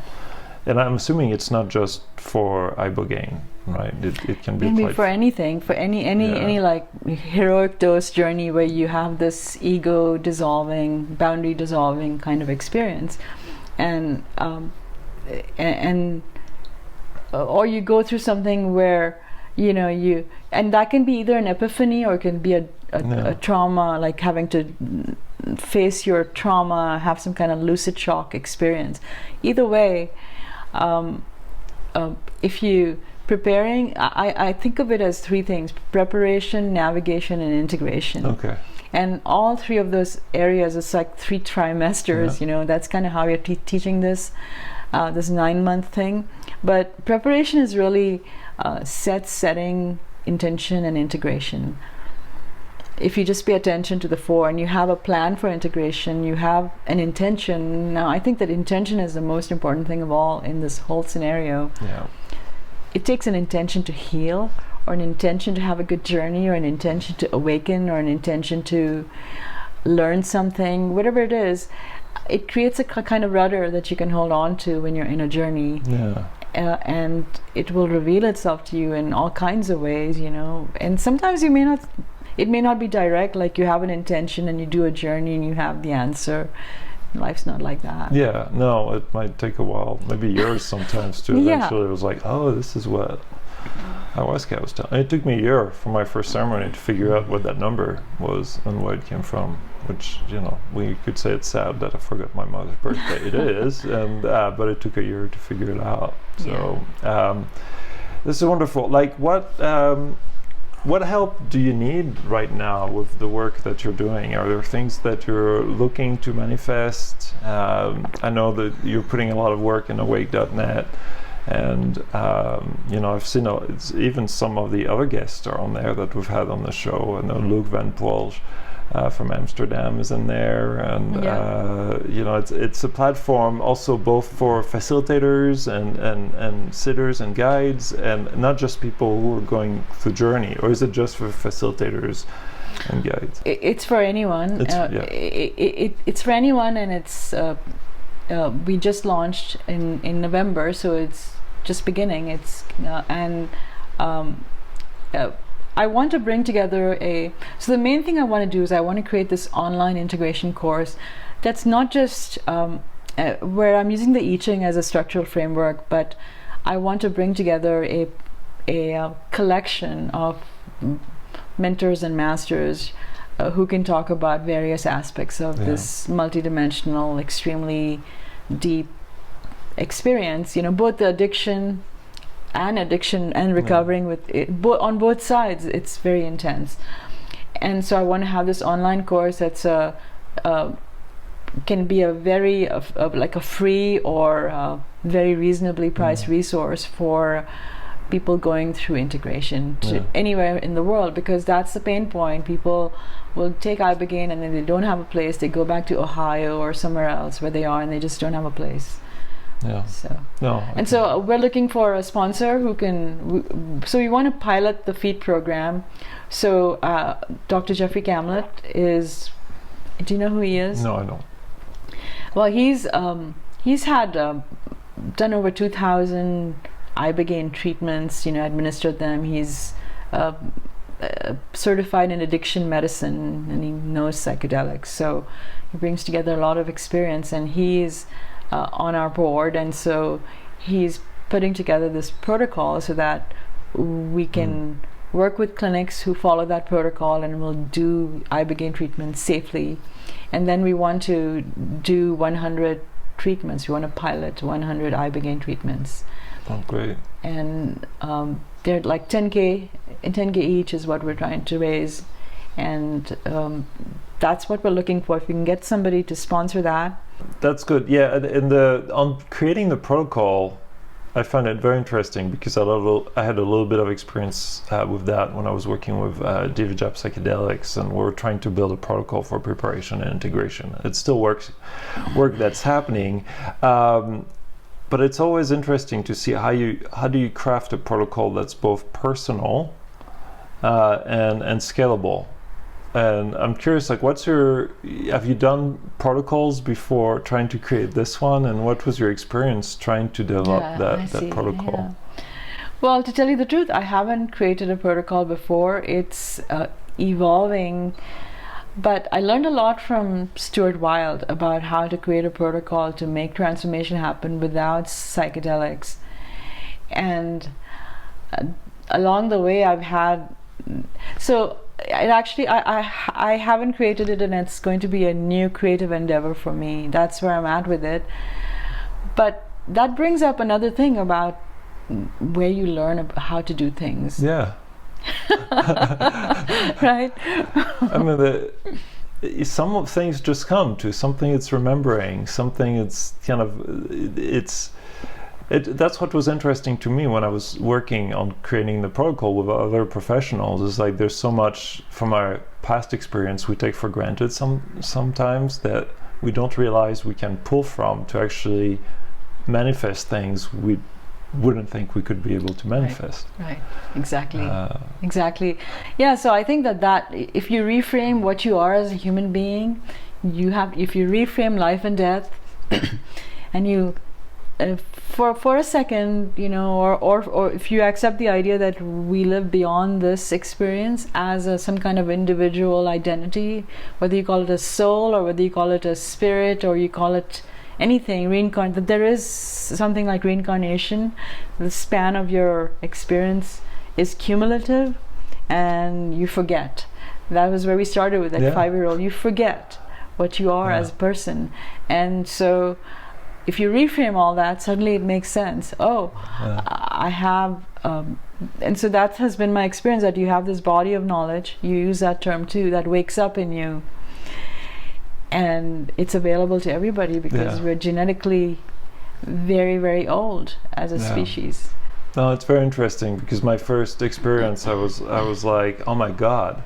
and I'm assuming it's not just for ibogaine, right? It can be applied
for anything, for any like heroic dose journey where you have this ego dissolving, boundary dissolving kind of experience, and or you go through something where, you know, and that can be either an epiphany or it can be a trauma, like having to face your trauma, have some kind of lucid shock experience. Either way, if you preparing, I think of it as 3 things: preparation, navigation, and integration.
Okay.
And all 3 of those areas, it's like 3 trimesters, you know, that's kind of how you're teaching this 9-month thing. But preparation is really setting, intention, and integration. If you just pay attention to the 4 and you have a plan for integration, you have an intention. Now, I think that intention is the most important thing of all in this whole scenario.
Yeah.
It takes an intention to heal, or an intention to have a good journey, or an intention to awaken, or an intention to learn something, whatever it is. It creates a kind of rudder that you can hold on to when you're in a journey.
Yeah.
And it will reveal itself to you in all kinds of ways, you know. And sometimes it may not be direct, like you have an intention and you do a journey and you have the answer. Life's not like that.
Yeah, no, it might take a while, maybe years sometimes to eventually it was like, oh, this is what Ayahuasca was telling. It took me a year for my first ceremony to figure out what that number was and where it came from, which, you know, we could say it's sad that I forgot my mother's birthday. It is, and but it took a year to figure it out. So this is wonderful. Like what help do you need right now with the work that you're doing? Are there things that you're looking to manifest? I know that you're putting a lot of work in awake.net, and you know, I've seen it's even some of the other guests are on there that we've had on the show. I know Luke Van Polge from Amsterdam is in there, and you know, it's a platform also both for facilitators and sitters and guides, and not just people who are going through journey. Or is it just for facilitators and guides?
It's for anyone. It's for anyone, and it's we just launched in November, so it's just beginning. It's I want to bring together so the main thing I want to do is I want to create this online integration course that's not just where I'm using the I Ching as a structural framework, but I want to bring together a collection of mentors and masters who can talk about various aspects of this multidimensional, extremely deep experience, you know, both the addiction and recovering with it, on both sides. It's very intense. And so I want to have this online course that's can be a very like a free or very reasonably priced resource for people going through integration to anywhere in the world, because that's the pain point. People will take ibogaine and then they don't have a place. They go back to Ohio or somewhere else where they are, and they just don't have a place. So we're looking for a sponsor who can. So we want to pilot the FEED program. So Dr. Jeffrey Camlett is. Do you know who he is?
No, I don't.
Well, he's had done over 2,000 ibogaine treatments. You know, administered them. He's certified in addiction medicine, and he knows psychedelics. So he brings together a lot of experience, and he's on our board, and so he's putting together this protocol so that we can work with clinics who follow that protocol and will do ibogaine treatment safely. And then we want to do 100 treatments. We want to pilot 100 ibogaine treatments.
Oh, great.
And they're like 10K, and 10K each is what we're trying to raise. And that's what we're looking for. If we can get somebody to sponsor that.
That's good. Yeah, on creating the protocol, I found it very interesting because I had a little bit of experience with that when I was working with Divijap Psychedelics, and we were trying to build a protocol for preparation and integration. It still work that's happening, but it's always interesting to see how do you craft a protocol that's both personal and scalable. And I'm curious, like, have you done protocols before trying to create this one, and what was your experience trying to develop that protocol?
Yeah. Well, to tell you the truth, I haven't created a protocol before. It's evolving, but I learned a lot from Stuart Wilde about how to create a protocol to make transformation happen without psychedelics. And along the way, I've had I haven't created it, and it's going to be a new creative endeavor for me. That's where I'm at with it. But that brings up another thing about where you learn how to do things.
Yeah.
Right?
I mean, some of things just come to something it's remembering, something it's kind of, that's what was interesting to me when I was working on creating the protocol with other professionals. Is like there's so much from our past experience we take for granted sometimes that we don't realize we can pull from to actually manifest things we wouldn't think we could be able to manifest.
Right. Exactly. Exactly. Yeah. So I think that if you reframe what you are as a human being, if you reframe life and death, and you for a second, or if you accept the idea that we live beyond this experience as some kind of individual identity, whether you call it a soul or whether you call it a spirit or you call it anything, that there is something like reincarnation. The span of your experience is cumulative, and you forget. That was where we started with that 5-year-old. You forget what you are as a person, and so if you reframe all that, suddenly it makes sense. I have, and so that has been my experience, that you have this body of knowledge, you use that term too, that wakes up in you, and it's available to everybody because we're genetically very, very old as a species.
No, it's very interesting because my first experience, I was like, oh my God,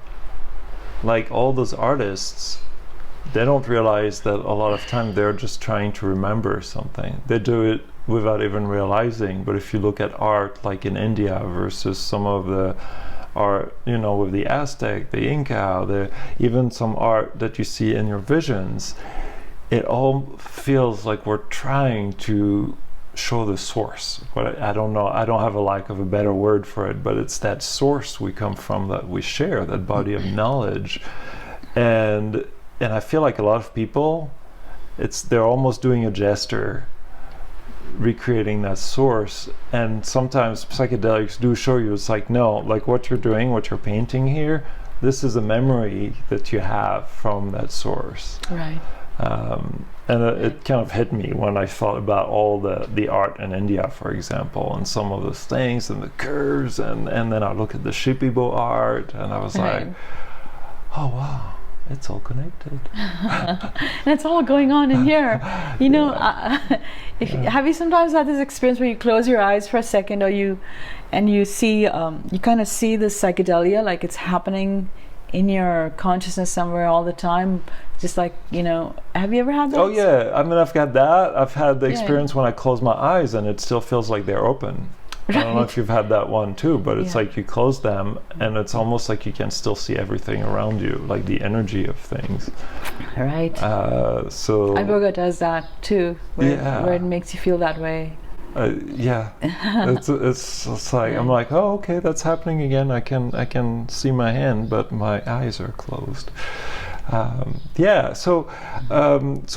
like all those artists, they don't realize that a lot of time they're just trying to remember something. They do it without even realizing. But if you look at art like in India versus some of the art, with the Aztec, the Inca, even some art that you see in your visions, it all feels like we're trying to show the source. But I don't know, I don't have a lack of a better word for it, but it's that source we come from, that we share, that body of knowledge. And I feel like a lot of people, they're almost doing a gesture, recreating that source. And sometimes psychedelics do show you, it's like, no, like what you're doing, what you're painting here, this is a memory that you have from that source.
Right.
And it kind of hit me when I thought about all the art in India, for example, and some of those things and the curves, and then I look at the Shipibo art, and I was like, oh wow. It's all connected.
And it's all going on in here. Have you sometimes had this experience where you close your eyes for a second, or you see, you kind of see this psychedelia, like it's happening in your consciousness somewhere all the time, just like, have you ever had that?
Oh yeah, I mean, I've got that. I've had the experience when I close my eyes and it still feels like they're open. Right. I don't know if you've had that one too, but it's like you close them and it's almost like you can still see everything around you, like the energy of things.
Right.
So
iboga does that too, where it makes you feel that way.
Yeah, it's like I'm like, oh, okay, that's happening again. I can see my hand, but my eyes are closed. Yeah, so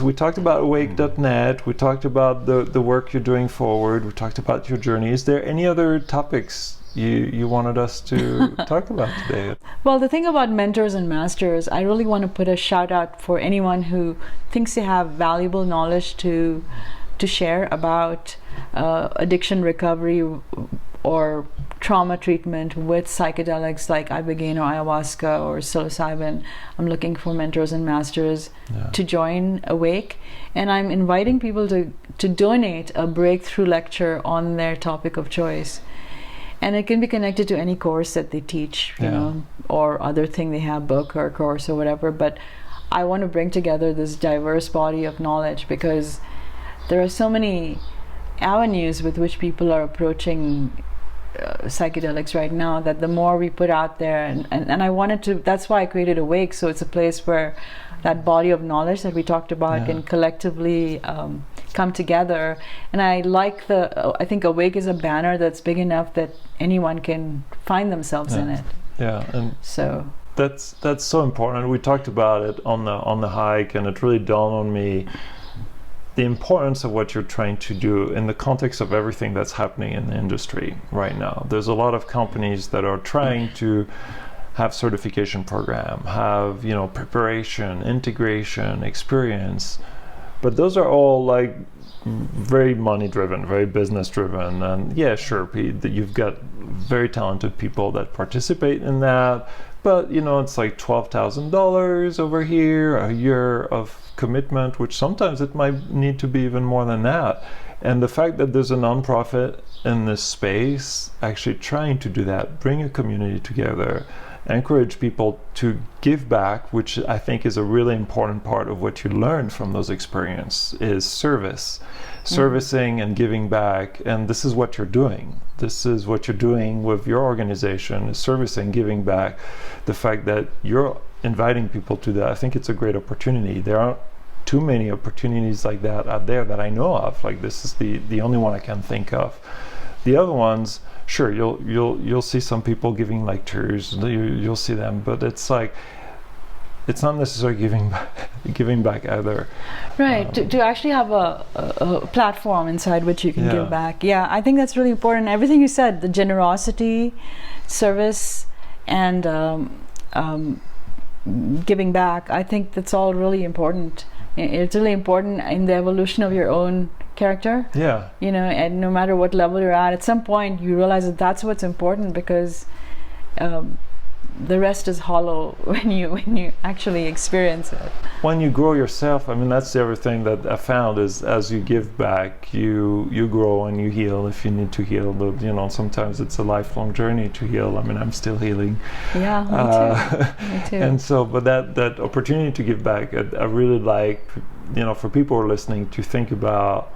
we talked about awake.net. We talked about the work you're doing forward. We talked about your journey. Is there any other topics you wanted us to talk about today?
Well, the thing about mentors and masters, I really want to put a shout out for anyone who thinks they have valuable knowledge to share about addiction recovery or trauma treatment with psychedelics like ibogaine or ayahuasca or psilocybin. I'm looking for mentors and masters to join Awake, and I'm inviting people to donate a breakthrough lecture on their topic of choice. And it can be connected to any course that they teach, you know, or other thing they have, book or course or whatever. But I want to bring together this diverse body of knowledge, because there are so many avenues with which people are approaching psychedelics right now, that the more we put out there, and I wanted to, that's why I created Awake, so it's a place where that body of knowledge that we talked about can collectively come together. And I think Awake is a banner that's big enough that anyone can find themselves in it.
Yeah, and
so
that's so important. We talked about it on the hike, and it really dawned on me the importance of what you're trying to do in the context of everything that's happening in the industry right now. There's a lot of companies that are trying to have certification program, have preparation, integration, experience, but those are all like very money driven, very business driven. And yeah, sure, you've got very talented people that participate in that, but it's like $12,000 over here, a year of commitment, which sometimes it might need to be even more than that. And the fact that there's a nonprofit in this space actually trying to do that, bring a community together, encourage people to give back, which I think is a really important part of what you learn from those experiences, is servicing and giving back. And this is what you're doing. This is what you're doing with your organization, is servicing, giving back. The fact that you're inviting people to that, I think it's a great opportunity. There aren't too many opportunities like that out there that I know of. Like, this is the only one I can think of. The other ones, sure, you'll see some people giving lectures, you'll see them, but it's like, it's not necessarily giving back either.
Right, to actually have a platform inside which you can give back. Yeah, I think that's really important. Everything you said, the generosity, service, and giving back, I think that's all really important. It's really important in the evolution of your own character. Yeah. And no matter what level you're at some point you realize that that's what's important, because the rest is hollow when you actually experience it. When
you grow yourself, I mean, that's the other thing that I found is, as you give back, you grow and you heal if you need to heal. But sometimes it's a lifelong journey to heal. I mean, I'm still healing.
Yeah, me too.
And so, but that opportunity to give back, I really like, for people who are listening, to think about,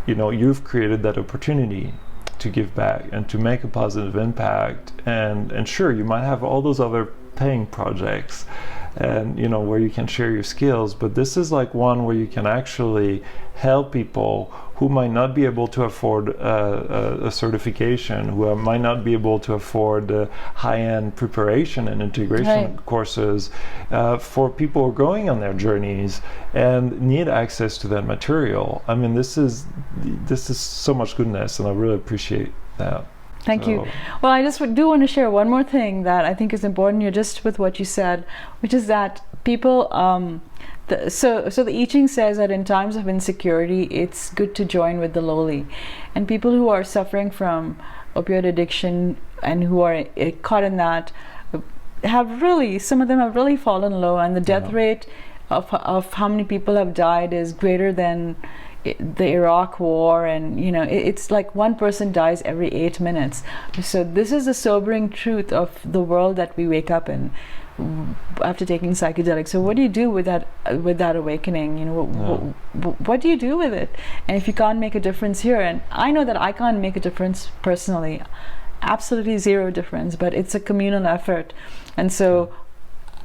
you've created that opportunity to give back and to make a positive impact, and sure, you might have all those other paying projects and where you can share your skills, but this is like one where you can actually help people who might not be able to afford a certification, who might not be able to afford high-end preparation and integration courses, for people who are going on their journeys and need access to that material. I mean, this is so much goodness, and I really appreciate that.
Thank you. Well, I just do want to share one more thing that I think is important here, just with what you said, which is that people, so the I Ching says that in times of insecurity, it's good to join with the lowly. And people who are suffering from opioid addiction and who are caught in that some of them have really fallen low, and the death rate of how many people have died is greater than the Iraq war, and it's like one person dies every 8 minutes. So this is the sobering truth of the world that we wake up in after taking psychedelics. So what do you do with that awakening? What do you do with it? And if you can't make a difference here, and I know that I can't make a difference personally, absolutely zero difference, but it's a communal effort. And so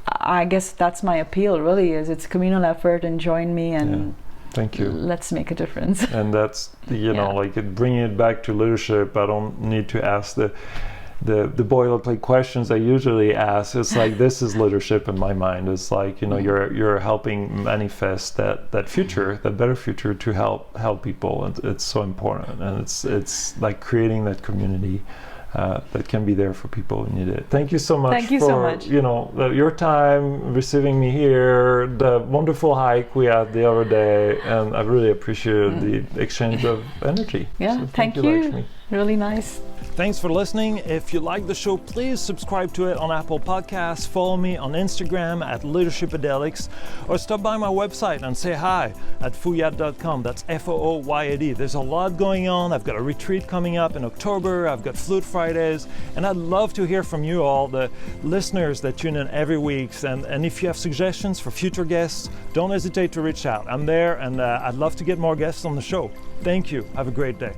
I guess that's my appeal, really, is it's a communal effort, and join me. And
Thank you.
Let's make a difference.
And that's, you know, like bringing it back to leadership. I don't need to ask the boilerplate questions I usually ask. It's like, this is leadership in my mind. It's like, you know, you're helping manifest that future, that better future, to help people. And it's so important. And it's like creating that community that can be there for people who need it. Thank you so much.
Thank you so much.
You know, your time, receiving me here, the wonderful hike we had the other day, and I really appreciated the exchange of energy.
Yeah,
So
thank you.
Lakshmi.
Really nice.
Thanks for listening. If you like the show, please subscribe to it on Apple Podcasts, follow me on Instagram at Leadershipedelics, or stop by my website and say hi at fooyad.com. That's F-O-O-Y-A-D. There's a lot going on. I've got a retreat coming up in October. I've got Flute Fridays, and I'd love to hear from you all, the listeners that tune in every week. And if you have suggestions for future guests, don't hesitate to reach out. I'm there, and I'd love to get more guests on the show. Thank you. Have a great day.